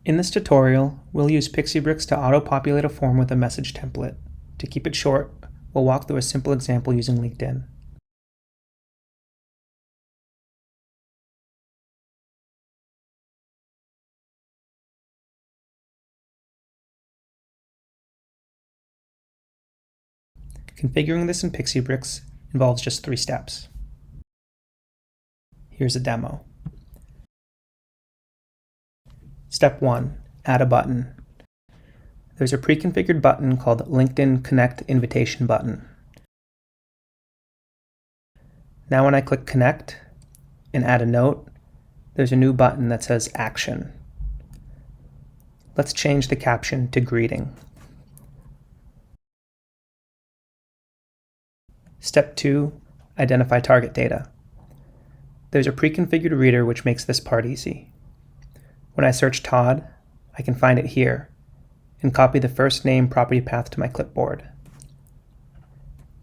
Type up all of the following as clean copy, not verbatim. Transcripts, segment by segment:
In this tutorial, we'll use Pixiebricks to auto-populate a form with a message template. To keep it short, we'll walk through a simple example using LinkedIn. Configuring this in Pixiebricks involves just 3 steps. Here's a demo. Step 1. Add a button. There's a pre-configured button called LinkedIn Connect Invitation button. Now when I click Connect and add a note, there's a new button that says Action. Let's change the caption to Greeting. Step 2. Identify target data. There's a pre-configured reader which makes this part easy. When I search Todd, I can find it here and copy the first name property path to my clipboard.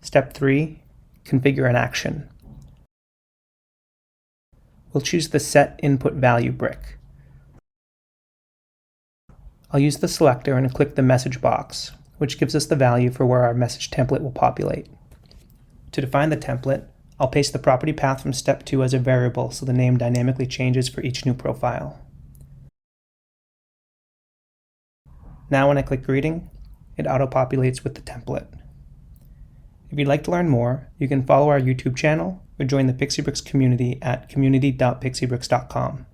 Step 3. Configure an action. We'll choose the Set Input Value brick. I'll use the selector and click the message box, which gives us the value for where our message template will populate. To define the template, I'll paste the property path from step 2 as a variable so the name dynamically changes for each new profile. Now when I click Greeting, it auto-populates with the template. If you'd like to learn more, you can follow our YouTube channel or join the Pixiebricks community at community.pixiebricks.com.